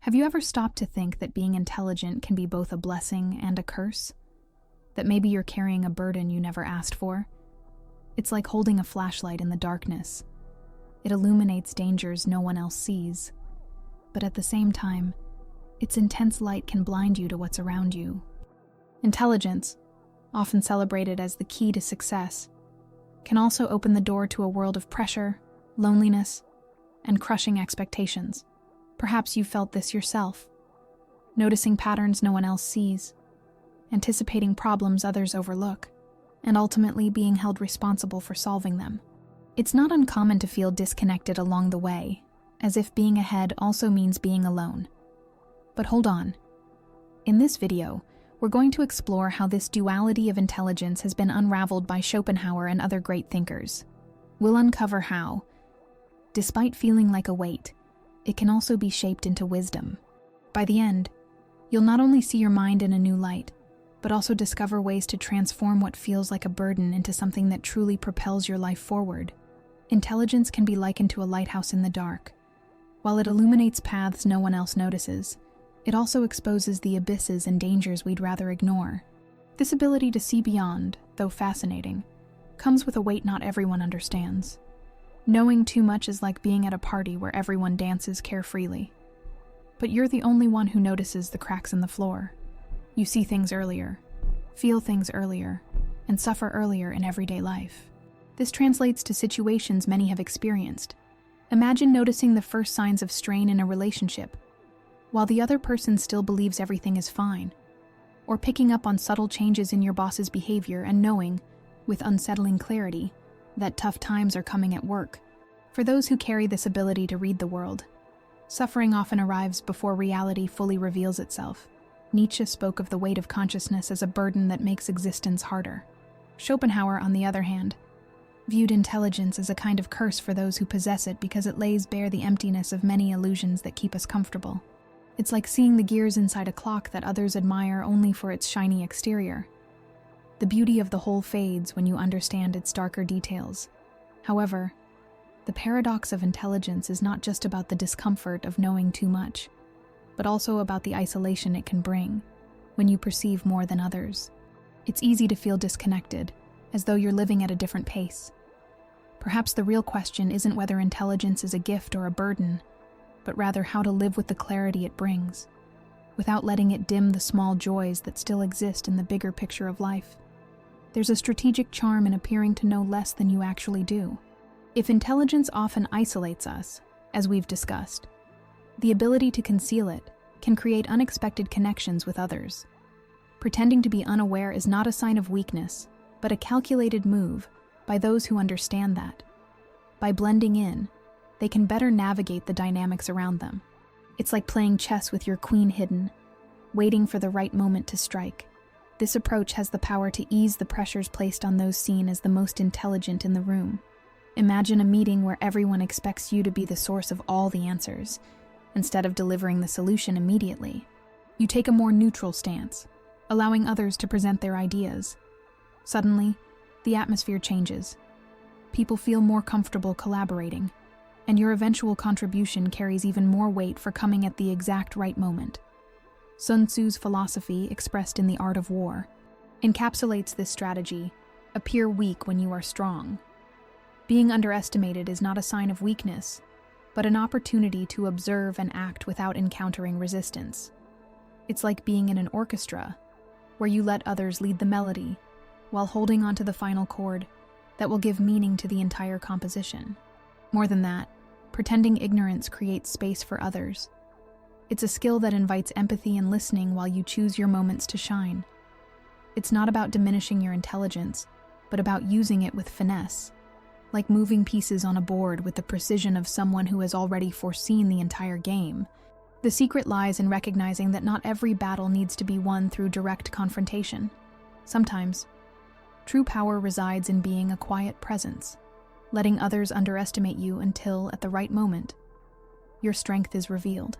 Have you ever stopped to think that being intelligent can be both a blessing and a curse? That maybe you're carrying a burden you never asked for? It's like holding a flashlight in the darkness. It illuminates dangers no one else sees. But at the same time, its intense light can blind you to what's around you. Intelligence, often celebrated as the key to success, can also open the door to a world of pressure, loneliness, and crushing expectations. Perhaps you've felt this yourself, noticing patterns no one else sees, anticipating problems others overlook, and ultimately being held responsible for solving them. It's not uncommon to feel disconnected along the way, as if being ahead also means being alone. But hold on. In this video, we're going to explore how this duality of intelligence has been unraveled by Schopenhauer and other great thinkers. We'll uncover how, despite feeling like a weight, it can also be shaped into wisdom. By the end, you'll not only see your mind in a new light, but also discover ways to transform what feels like a burden into something that truly propels your life forward. Intelligence can be likened to a lighthouse in the dark. While it illuminates paths no one else notices, it also exposes the abysses and dangers we'd rather ignore. This ability to see beyond, though fascinating, comes with a weight not everyone understands. Knowing too much is like being at a party where everyone dances carefreely. But you're the only one who notices the cracks in the floor. You see things earlier, feel things earlier, and suffer earlier in everyday life. This translates to situations many have experienced. Imagine noticing the first signs of strain in a relationship, while the other person still believes everything is fine, or picking up on subtle changes in your boss's behavior and knowing, with unsettling clarity, that tough times are coming at work. For those who carry this ability to read the world, suffering often arrives before reality fully reveals itself. Nietzsche spoke of the weight of consciousness as a burden that makes existence harder. Schopenhauer, on the other hand, viewed intelligence as a kind of curse for those who possess it because it lays bare the emptiness of many illusions that keep us comfortable. It's like seeing the gears inside a clock that others admire only for its shiny exterior. The beauty of the whole fades when you understand its darker details. However, the paradox of intelligence is not just about the discomfort of knowing too much, but also about the isolation it can bring when you perceive more than others. It's easy to feel disconnected, as though you're living at a different pace. Perhaps the real question isn't whether intelligence is a gift or a burden, but rather how to live with the clarity it brings, without letting it dim the small joys that still exist in the bigger picture of life. There's a strategic charm in appearing to know less than you actually do. If intelligence often isolates us, as we've discussed, the ability to conceal it can create unexpected connections with others. Pretending to be unaware is not a sign of weakness, but a calculated move by those who understand that. By blending in, they can better navigate the dynamics around them. It's like playing chess with your queen hidden, waiting for the right moment to strike. This approach has the power to ease the pressures placed on those seen as the most intelligent in the room. Imagine a meeting where everyone expects you to be the source of all the answers, instead of delivering the solution immediately. You take a more neutral stance, allowing others to present their ideas. Suddenly, the atmosphere changes. People feel more comfortable collaborating, and your eventual contribution carries even more weight for coming at the exact right moment. Sun Tzu's philosophy, expressed in The Art of War, encapsulates this strategy: appear weak when you are strong. Being underestimated is not a sign of weakness, but an opportunity to observe and act without encountering resistance. It's like being in an orchestra, where you let others lead the melody, while holding onto the final chord that will give meaning to the entire composition. More than that, pretending ignorance creates space for others. It's a skill that invites empathy and listening while you choose your moments to shine. It's not about diminishing your intelligence, but about using it with finesse, like moving pieces on a board with the precision of someone who has already foreseen the entire game. The secret lies in recognizing that not every battle needs to be won through direct confrontation. Sometimes, true power resides in being a quiet presence, letting others underestimate you until, at the right moment, your strength is revealed.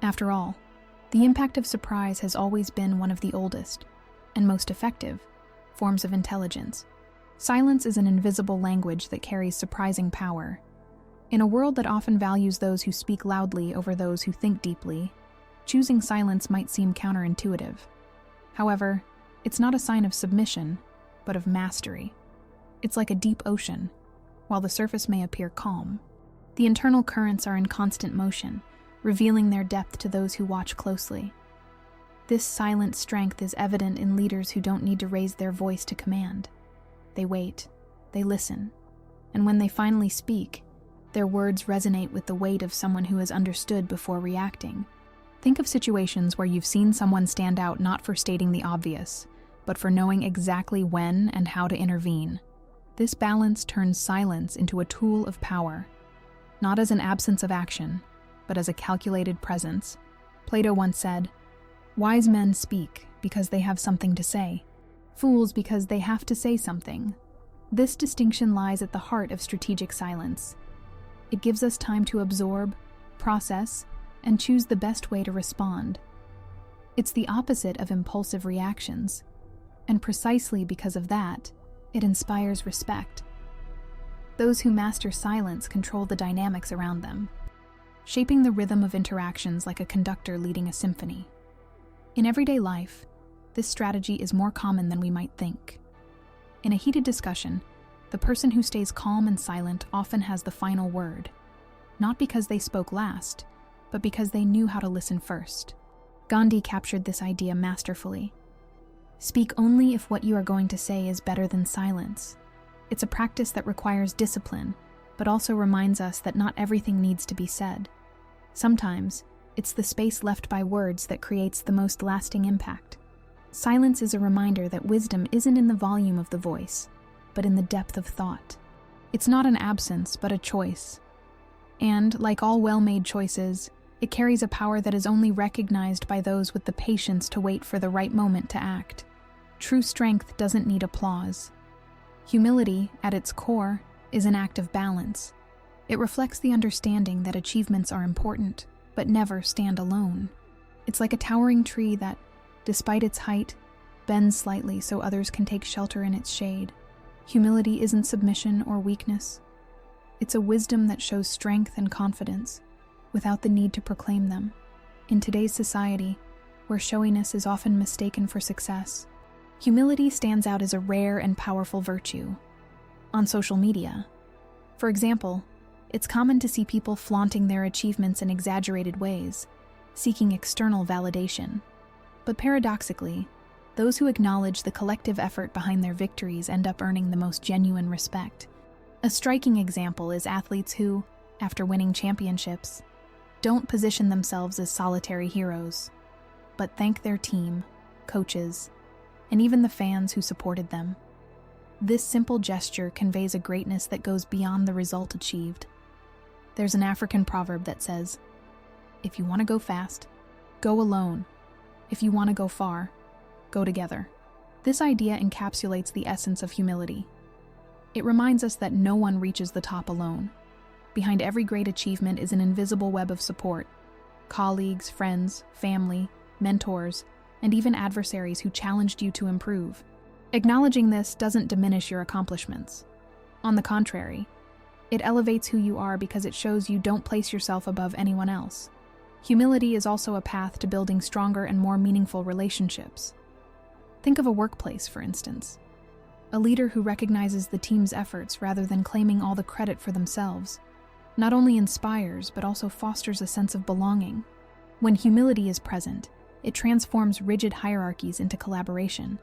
After all, the impact of surprise has always been one of the oldest, and most effective, forms of intelligence. Silence is an invisible language that carries surprising power. In a world that often values those who speak loudly over those who think deeply, choosing silence might seem counterintuitive. However, it's not a sign of submission, but of mastery. It's like a deep ocean. While the surface may appear calm, the internal currents are in constant motion, revealing their depth to those who watch closely. This silent strength is evident in leaders who don't need to raise their voice to command. They wait, they listen, and when they finally speak, their words resonate with the weight of someone who has understood before reacting. Think of situations where you've seen someone stand out not for stating the obvious, but for knowing exactly when and how to intervene. This balance turns silence into a tool of power, not as an absence of action, but as a calculated presence. Plato once said, "Wise men speak because they have something to say, fools because they have to say something." This distinction lies at the heart of strategic silence. It gives us time to absorb, process, and choose the best way to respond. It's the opposite of impulsive reactions, and precisely because of that, it inspires respect. Those who master silence control the dynamics around them, shaping the rhythm of interactions like a conductor leading a symphony. In everyday life, this strategy is more common than we might think. In a heated discussion, the person who stays calm and silent often has the final word, not because they spoke last, but because they knew how to listen first. Gandhi captured this idea masterfully. Speak only if what you are going to say is better than silence. It's a practice that requires discipline, but also reminds us that not everything needs to be said. Sometimes, it's the space left by words that creates the most lasting impact. Silence is a reminder that wisdom isn't in the volume of the voice, but in the depth of thought. It's not an absence, but a choice. And, like all well-made choices, it carries a power that is only recognized by those with the patience to wait for the right moment to act. True strength doesn't need applause. Humility, at its core, is an act of balance. It reflects the understanding that achievements are important, but never stand alone. It's like a towering tree that, despite its height, bends slightly so others can take shelter in its shade. Humility isn't submission or weakness. It's a wisdom that shows strength and confidence, without the need to proclaim them. In today's society, where showiness is often mistaken for success, humility stands out as a rare and powerful virtue. On social media, for example, it's common to see people flaunting their achievements in exaggerated ways, seeking external validation. But paradoxically, those who acknowledge the collective effort behind their victories end up earning the most genuine respect. A striking example is athletes who, after winning championships, don't position themselves as solitary heroes, but thank their team, coaches, and even the fans who supported them. This simple gesture conveys a greatness that goes beyond the result achieved. There's an African proverb that says, "If you want to go fast, go alone. If you want to go far, go together." This idea encapsulates the essence of humility. It reminds us that no one reaches the top alone. Behind every great achievement is an invisible web of support: colleagues, friends, family, mentors, and even adversaries who challenged you to improve. Acknowledging this doesn't diminish your accomplishments. On the contrary, it elevates who you are because it shows you don't place yourself above anyone else. Humility is also a path to building stronger and more meaningful relationships. Think of a workplace, for instance. A leader who recognizes the team's efforts rather than claiming all the credit for themselves not only inspires but also fosters a sense of belonging. When humility is present, it transforms rigid hierarchies into collaboration.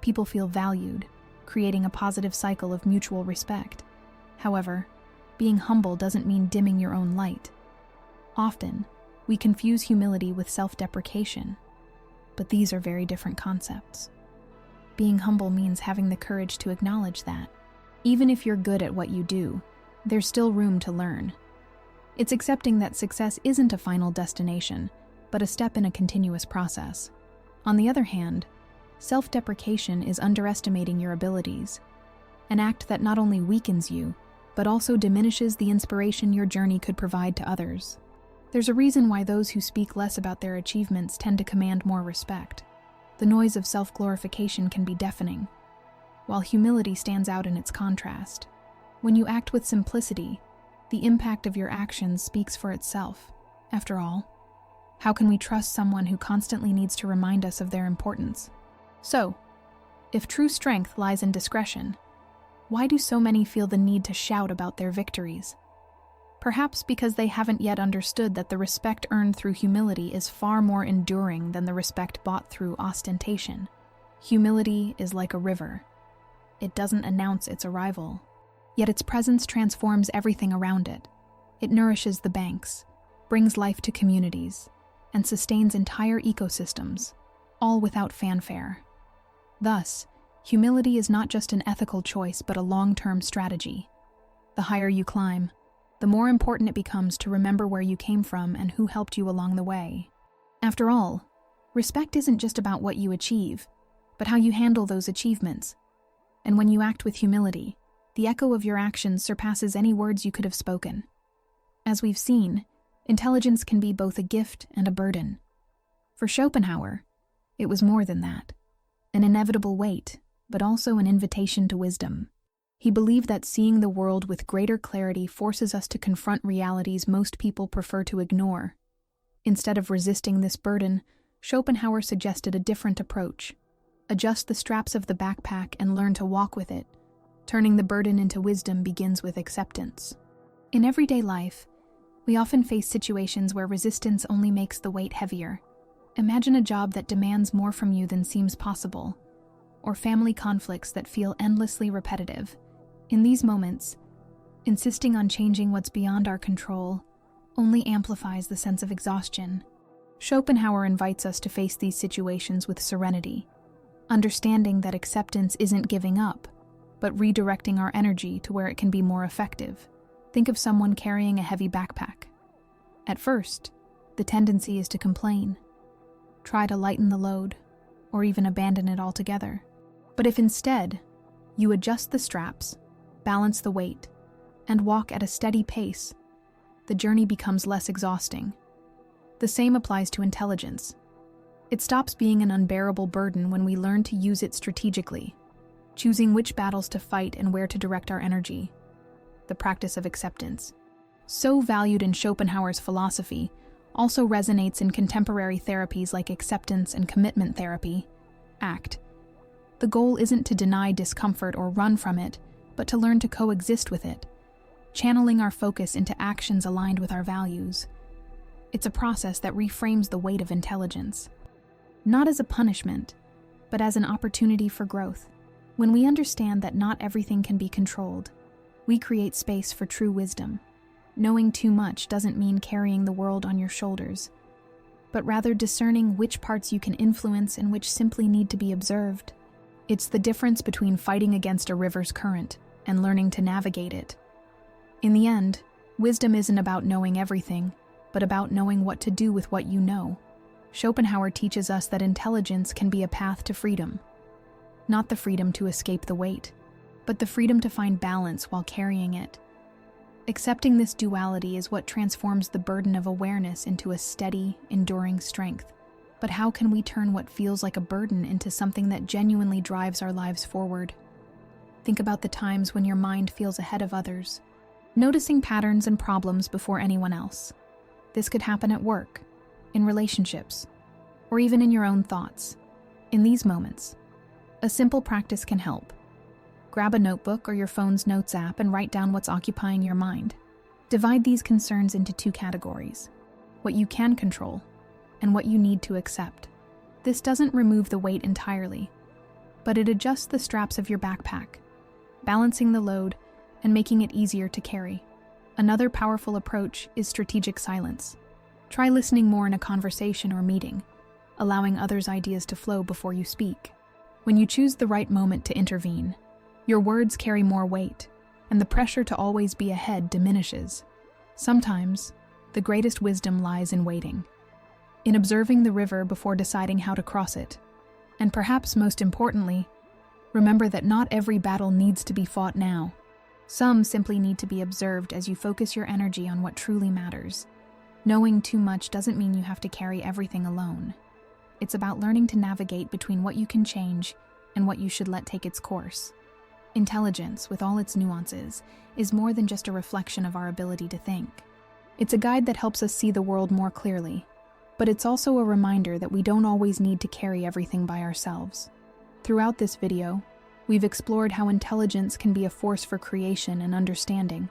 People feel valued, creating a positive cycle of mutual respect. However, being humble doesn't mean dimming your own light. Often, we confuse humility with self-deprecation, but these are very different concepts. Being humble means having the courage to acknowledge that, even if you're good at what you do, there's still room to learn. It's accepting that success isn't a final destination, but a step in a continuous process. On the other hand, self-deprecation is underestimating your abilities, an act that not only weakens you, but also diminishes the inspiration your journey could provide to others. There's a reason why those who speak less about their achievements tend to command more respect. The noise of self-glorification can be deafening, while humility stands out in its contrast. When you act with simplicity, the impact of your actions speaks for itself. After all, How can we trust someone who constantly needs to remind us of their importance? So, if true strength lies in discretion, why do so many feel the need to shout about their victories? Perhaps because they haven't yet understood that the respect earned through humility is far more enduring than the respect bought through ostentation. Humility is like a river. It doesn't announce its arrival, yet its presence transforms everything around it. It nourishes the banks, brings life to communities, and sustains entire ecosystems, all without fanfare. Thus, humility is not just an ethical choice but a long-term strategy. The higher you climb, the more important it becomes to remember where you came from and who helped you along the way. After all, respect isn't just about what you achieve, but how you handle those achievements. And when you act with humility, the echo of your actions surpasses any words you could have spoken. As we've seen, intelligence can be both a gift and a burden. For Schopenhauer, it was more than that. An inevitable weight, but also an invitation to wisdom. He believed that seeing the world with greater clarity forces us to confront realities most people prefer to ignore. Instead of resisting this burden, Schopenhauer suggested a different approach. Adjust the straps of the backpack and learn to walk with it. Turning the burden into wisdom begins with acceptance. In everyday life, we often face situations where resistance only makes the weight heavier. Imagine a job that demands more from you than seems possible, or family conflicts that feel endlessly repetitive. In these moments, insisting on changing what's beyond our control only amplifies the sense of exhaustion. Schopenhauer invites us to face these situations with serenity, understanding that acceptance isn't giving up, but redirecting our energy to where it can be more effective. Think of someone carrying a heavy backpack. At first, the tendency is to complain, try to lighten the load, or even abandon it altogether. But if instead, you adjust the straps, balance the weight, and walk at a steady pace, the journey becomes less exhausting. The same applies to intelligence. It stops being an unbearable burden when we learn to use it strategically, choosing which battles to fight and where to direct our energy. The practice of acceptance, so valued in Schopenhauer's philosophy, also resonates in contemporary therapies like acceptance and commitment therapy, ACT. The goal isn't to deny discomfort or run from it, but to learn to coexist with it, channeling our focus into actions aligned with our values. It's a process that reframes the weight of intelligence, not as a punishment, but as an opportunity for growth. When we understand that not everything can be controlled, we create space for true wisdom. Knowing too much doesn't mean carrying the world on your shoulders, but rather discerning which parts you can influence and which simply need to be observed. It's the difference between fighting against a river's current and learning to navigate it. In the end, wisdom isn't about knowing everything, but about knowing what to do with what you know. Schopenhauer teaches us that intelligence can be a path to freedom. Not the freedom to escape the weight, but the freedom to find balance while carrying it. Accepting this duality is what transforms the burden of awareness into a steady, enduring strength. But how can we turn what feels like a burden into something that genuinely drives our lives forward? Think about the times when your mind feels ahead of others, noticing patterns and problems before anyone else. This could happen at work, in relationships, or even in your own thoughts. In these moments, a simple practice can help. Grab a notebook or your phone's notes app and write down what's occupying your mind. Divide these concerns into two categories: what you can control and what you need to accept. This doesn't remove the weight entirely, but it adjusts the straps of your backpack, balancing the load and making it easier to carry. Another powerful approach is strategic silence. Try listening more in a conversation or meeting, allowing others' ideas to flow before you speak. When you choose the right moment to intervene, your words carry more weight, and the pressure to always be ahead diminishes. Sometimes, the greatest wisdom lies in waiting, in observing the river before deciding how to cross it. And perhaps most importantly, remember that not every battle needs to be fought now. Some simply need to be observed as you focus your energy on what truly matters. Knowing too much doesn't mean you have to carry everything alone. It's about learning to navigate between what you can change and what you should let take its course. Intelligence, with all its nuances, is more than just a reflection of our ability to think. It's a guide that helps us see the world more clearly, But it's also a reminder that we don't always need to carry everything by ourselves. Throughout this video, we've explored how intelligence can be a force for creation and understanding,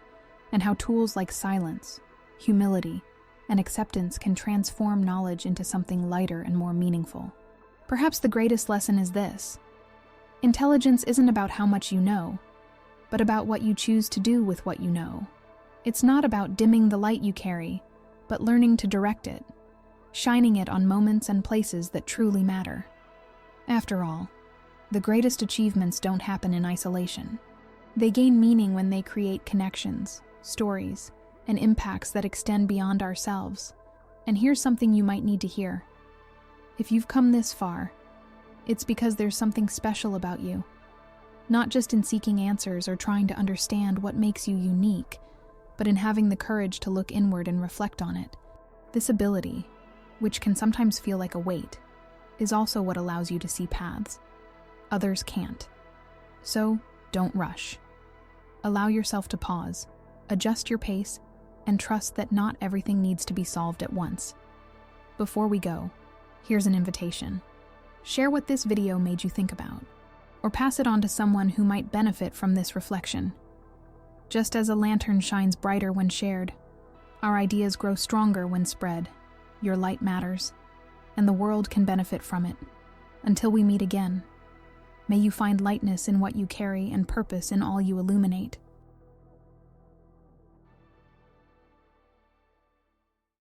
and how tools like silence, humility, and acceptance can transform knowledge into something lighter and more meaningful. Perhaps the greatest lesson is this: intelligence isn't about how much you know, but about what you choose to do with what you know. It's not about dimming the light you carry, but learning to direct it, shining it on moments and places that truly matter. After all, the greatest achievements don't happen in isolation. They gain meaning when they create connections, stories, and impacts that extend beyond ourselves. And here's something you might need to hear. If you've come this far, it's because there's something special about you. Not just in seeking answers or trying to understand what makes you unique, but in having the courage to look inward and reflect on it. This ability, which can sometimes feel like a weight, is also what allows you to see paths others can't. So, don't rush. Allow yourself to pause, adjust your pace, and trust that not everything needs to be solved at once. Before we go, here's an invitation. Share what this video made you think about, or pass it on to someone who might benefit from this reflection. Just as a lantern shines brighter when shared, our ideas grow stronger when spread. Your light matters, and the world can benefit from it. Until we meet again, may you find lightness in what you carry and purpose in all you illuminate.